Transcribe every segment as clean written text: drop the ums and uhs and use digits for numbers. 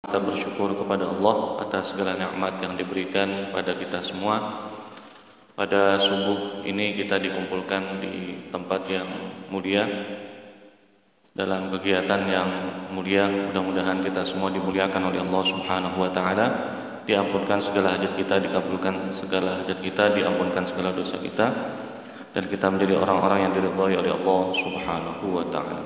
Kita bersyukur kepada Allah atas segala nikmat yang diberikan pada kita semua. Pada subuh ini kita dikumpulkan di tempat yang mulia dalam kegiatan yang mulia. Mudah-mudahan kita semua dimuliakan oleh Allah Subhanahu wa taala, diampunkan segala hajat kita, dikabulkan segala hajat kita, diampunkan segala dosa kita, dan kita menjadi orang-orang yang diridhai oleh Allah Subhanahu wa taala.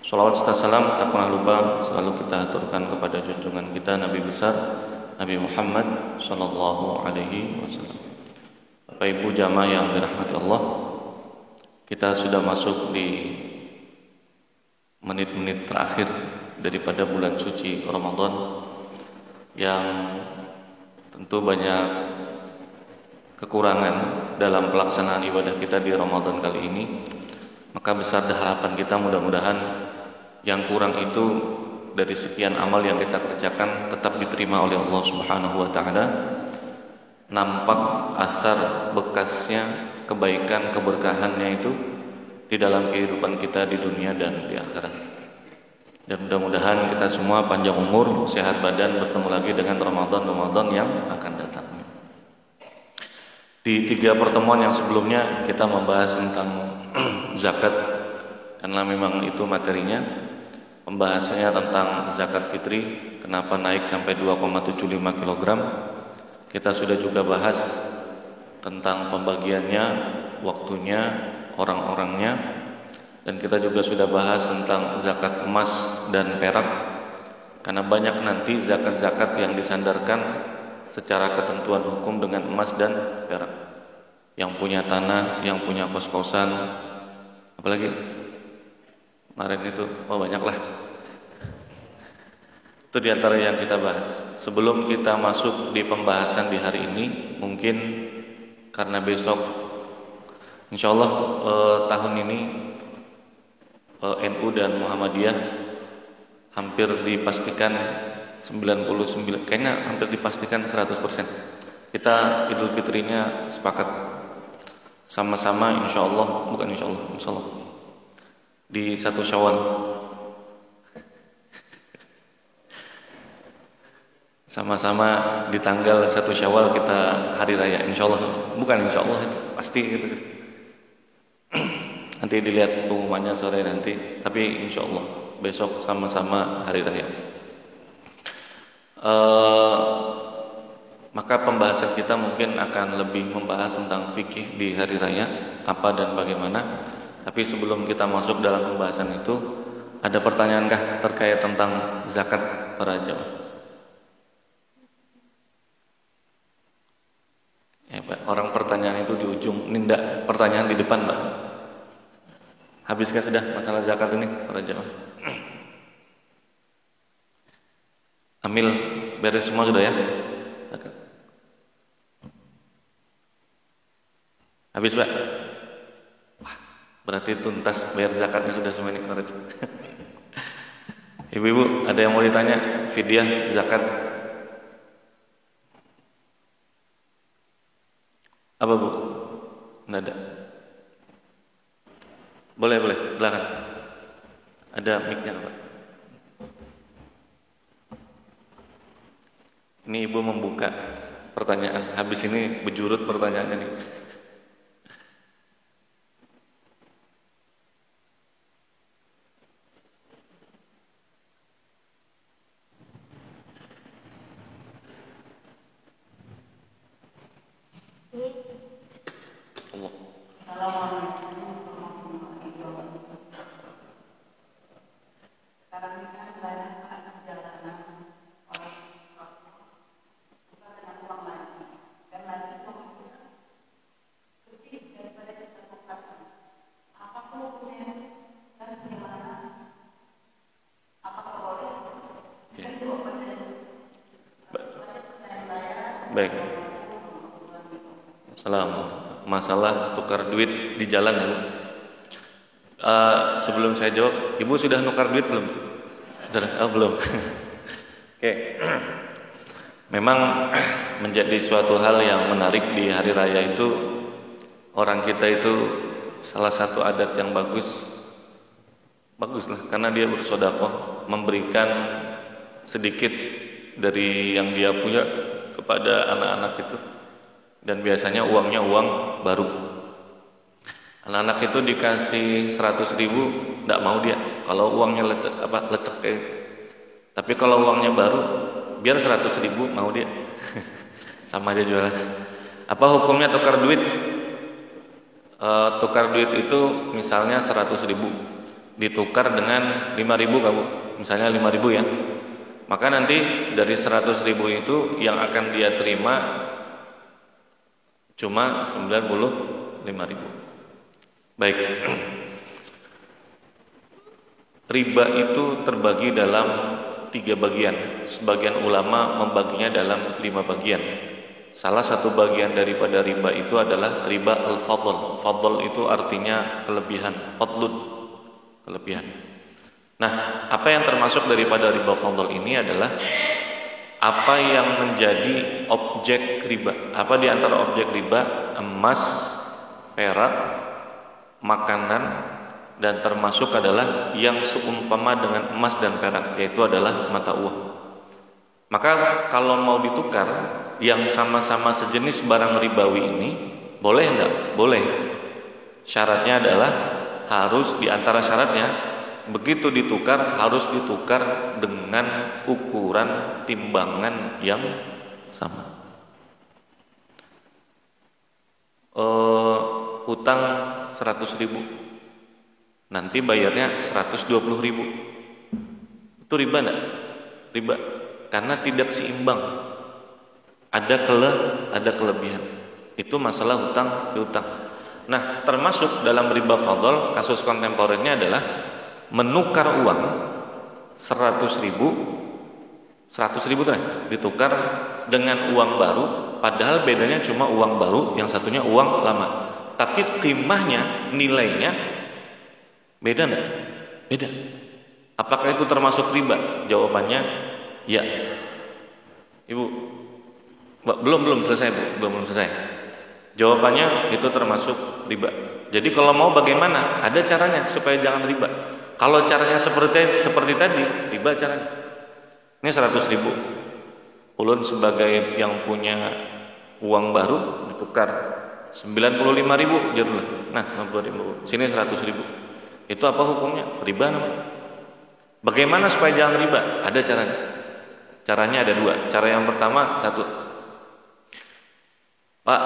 Salawat serta salam tak pernah lupa selalu kita aturkan kepada junjungan kita Nabi besar Nabi Muhammad sallallahu alaihi wasallam. Bapak Ibu jamaah yang dirahmati Allah, kita sudah masuk di menit-menit terakhir daripada bulan suci Ramadan yang tentu banyak kekurangan dalam pelaksanaan ibadah kita di Ramadan kali ini. Maka besar harapan kita, mudah-mudahan yang kurang itu dari sekian amal yang kita kerjakan tetap diterima oleh Allah Subhanahu wa taala. Nampak asar bekasnya, kebaikan, keberkahannya itu di dalam kehidupan kita di dunia dan di akhirat. Dan mudah-mudahan kita semua panjang umur, sehat badan, bertemu lagi dengan Ramadan yang akan datang. Di 3 pertemuan yang sebelumnya kita membahas tentang zakat, karena memang itu materinya. Pembahasannya tentang zakat fitri, kenapa naik sampai 2,75 kg. Kita sudah juga bahas tentang pembagiannya, waktunya, orang-orangnya, dan kita juga sudah bahas tentang zakat emas dan perak, karena banyak nanti zakat-zakat yang disandarkan secara ketentuan hukum dengan emas dan perak. Yang punya tanah, yang punya kos-kosan, apalagi kemarin itu, banyak lah. Itu diantara yang kita bahas. Sebelum kita masuk di pembahasan di hari ini, mungkin karena besok insya Allah tahun ini NU dan Muhammadiyah hampir dipastikan 99, kayaknya hampir dipastikan 100%. Kita Idul Fitrinya sepakat sama-sama insya Allah, bukan insya Allah di 1 Syawal, sama-sama di tanggal 1 Syawal kita hari raya insya Allah, bukan insya Allah, itu pasti gitu. Nanti dilihat pengumumannya sore nanti, tapi insya Allah besok sama-sama hari raya. Maka pembahasan kita mungkin akan lebih membahas tentang fikih di hari raya, apa dan bagaimana. Tapi sebelum kita masuk dalam pembahasan itu, ada pertanyaankah terkait tentang zakat para jamaah? Ya, Pak, orang pertanyaan itu di ujung, ini enggak, pertanyaan di depan, Pak. Habiskah sudah masalah zakat ini para jamaah? Amil beres semua sudah ya? Habis, Pak? Berarti tuntas bayar zakatnya sudah semua ini kemarin. Ibu-ibu ada yang mau ditanya? Fidyah zakat apa, Bu? Nggak ada. Boleh, silakan. Ada mic-nya, Pak. Ini Ibu membuka pertanyaan. Habis ini berjurut pertanyaannya nih. Baik. Masalah tukar duit di jalan ya, Bu. Sebelum saya jawab, Ibu sudah nukar duit belum? Oh, belum. Oke. Memang menjadi suatu hal yang menarik di hari raya itu, orang kita itu salah satu adat yang baguslah, karena dia bersedekah, memberikan sedikit dari yang dia punya kepada anak-anak itu, dan biasanya uangnya uang baru. Anak-anak itu dikasih 100.000 tidak mau dia kalau uangnya lecek kayak. Tapi kalau uangnya baru biar 100.000 mau dia. Sama aja jualan. Apa hukumnya tukar duit? Tukar duit itu misalnya 100.000 ditukar dengan 5.000 kamu, misalnya 5.000 ya. Maka nanti dari 100.000 itu yang akan dia terima cuma 95.000. Baik. Riba itu terbagi dalam 3 bagian. Sebagian ulama membaginya dalam 5 bagian. Salah satu bagian daripada riba itu adalah riba al-fadl. Fadl itu artinya kelebihan, fadlun, kelebihan. Nah, apa yang termasuk daripada riba fadl ini adalah apa yang menjadi objek riba. Apa di antara objek riba? Emas, perak, makanan, dan termasuk adalah yang seumpama dengan emas dan perak, yaitu adalah mata uang. Maka kalau mau ditukar yang sama-sama sejenis barang ribawi ini, boleh enggak? Boleh. Syaratnya adalah harus, di antara syaratnya, begitu ditukar harus ditukar dengan ukuran timbangan yang sama. Hutang 100.000, nanti bayarnya 120.000. Itu riba enggak? Riba, karena tidak seimbang. Ada kelebihan. Itu masalah hutang piutang. Nah, termasuk dalam riba fadl, kasus kontemporer-nya adalah menukar uang 100.000 tuh ditukar dengan uang baru, padahal bedanya cuma uang baru, yang satunya uang lama. Tapi qimahnya, nilainya beda enggak? Beda. Apakah itu termasuk riba? Jawabannya ya. Ibu, belum selesai Bu, belum selesai. Jawabannya itu termasuk riba. Jadi kalau mau bagaimana? Ada caranya supaya jangan riba. Kalau caranya seperti tadi, riba caranya. Ini 100.000. Ulun sebagai yang punya uang baru ditukar 95.000 jadilah. Nah, 90.000. Sini 100.000. Itu apa hukumnya? Riba namanya. Bagaimana supaya jangan riba? Ada caranya. Caranya ada 2. Cara yang pertama, 1. Pak,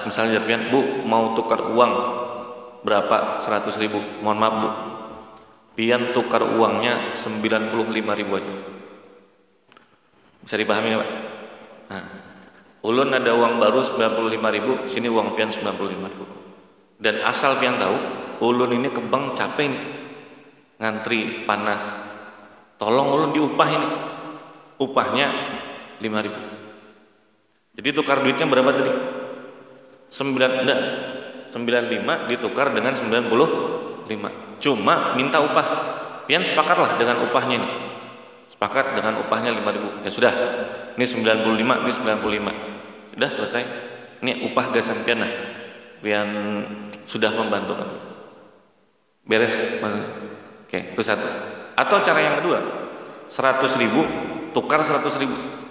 misalnya Pian, Bu, mau tukar uang berapa? 100.000. Mohon maaf Bu, Pian tukar uangnya 95.000 aja. Bisa dipahami ya Pak? Nah, ulun ada uang baru 95.000, sini uang Pian 95.000. Dan asal Pian tahu, ulun ini ke bank capek nih, ngantri panas. Tolong ulun diupah ini, upahnya 5.000. Jadi tukar duitnya berapa tadi? 95 ditukar dengan 95. Cuma minta upah. Pian sepakatlah dengan upahnya ini. Sepakat dengan upahnya 5.000. Ya sudah. Ini 95, ini 95. Sudah selesai. Ini upah gasan Pian lah. Pian sudah membantu. Beres. Oke, itu 1. Atau cara yang kedua, 100.000 tukar 100.000.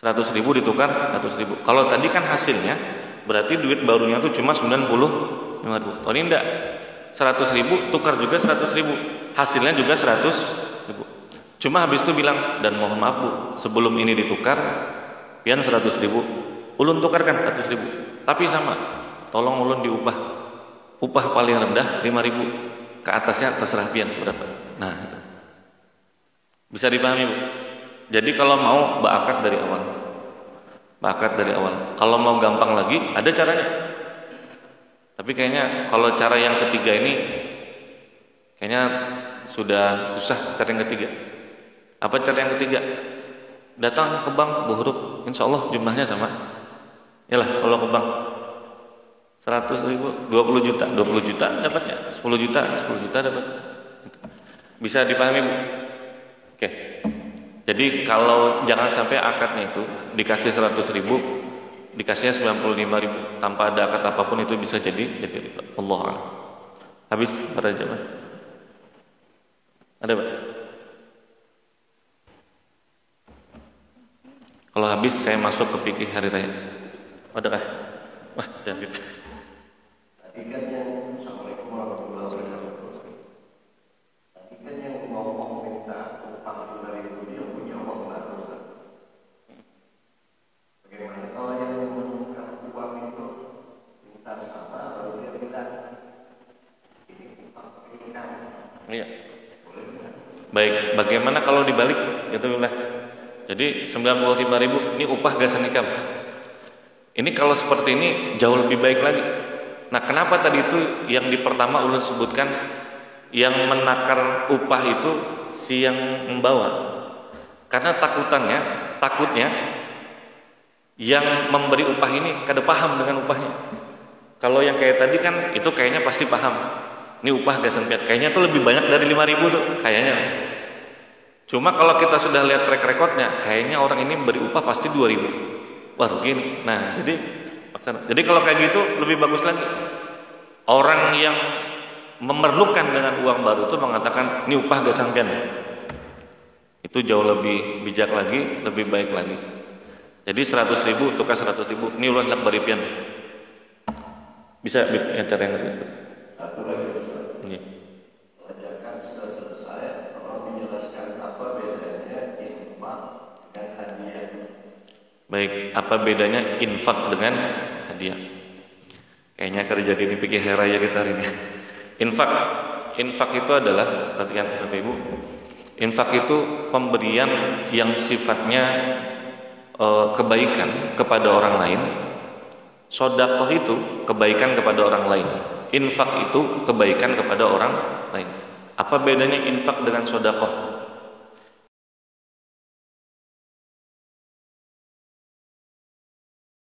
100.000 ditukar 100.000. Kalau tadi kan hasilnya berarti duit barunya itu cuma 95.000. Oh ini enggak, 100.000 tukar juga 100.000, hasilnya juga 100.000. Cuma habis itu bilang, dan mohon maaf Bu, sebelum ini ditukar Pian 100.000, ulun tukarkan 100.000. Tapi sama, tolong ulun diupah. Upah paling rendah 5.000. Ke atasnya terserah Pian berapa. Nah, itu. Bisa dipahami Bu? Jadi kalau mau berakad dari awal. Berakad dari awal. Kalau mau gampang lagi, ada caranya. Tapi kayaknya kalau cara yang ketiga ini kayaknya sudah susah, cara yang ketiga. Apa cara yang ketiga? Datang ke bank, Bu Huruf, insya Allah jumlahnya sama. Yalah, kalau ke bank 100.000, 20 juta dapatnya, 10 juta dapat. Bisa dipahami Bu? Oke. Jadi kalau jangan sampai akadnya itu dikasih 100.000, dikasihnya 95.000 tanpa ada akad apapun, itu bisa jadi riba. Allah a'lam. Habis pada jamaah. Ada Pak? Kalau habis saya masuk ke fikih hari raya. Adakah? Wah, David. Tadi kan yang Assalamualaikum warahmatullahi wabarakatuh. Tadi kan yang ngomong minta upah 5.000 dia punya uang baru. Bagaimana kalau yang menukar uang itu minta sama baru dia bilang ini upah pernikahan? Iya. Baik, bagaimana kalau dibalik? Gitu lah. Jadi 95.000 ini upah gak senikah. Ini kalau seperti ini jauh lebih baik lagi. Nah, kenapa tadi itu yang di pertama ulun sebutkan yang menakar upah itu si yang membawa? Karena takutnya yang memberi upah ini kada paham dengan upahnya. Kalau yang kayak tadi kan itu kayaknya pasti paham. Ini upah gak sempiat. Kayaknya tuh lebih banyak dari 5.000 tuh kayaknya. Cuma kalau kita sudah lihat track recordnya, kayaknya orang ini beri upah pasti 2.000. Wah, rugi nih. Nah, jadi kalau kayak gitu lebih bagus lagi. Orang yang memerlukan dengan uang baru itu mengatakan ini upah gak sampean. Itu jauh lebih bijak lagi, lebih baik lagi. Jadi 100.000 tukar 100.000. Ini ulang nak beripian. Bisa enter yang itu. Satu lagi Ustaz. Ini. Pelajaran sudah selesai. Tolong dijelaskan apa bedanya infak dan hadiah. Baik, apa bedanya infak dengan hadiah? Kayaknya kerja di pikir heraya kita hari ini. Infak itu adalah, perhatikan Bapak Ibu, infak itu pemberian yang sifatnya kebaikan kepada orang lain. Sedekah itu kebaikan kepada orang lain. Infak itu kebaikan kepada orang lain. Apa bedanya infak dengan sedekah?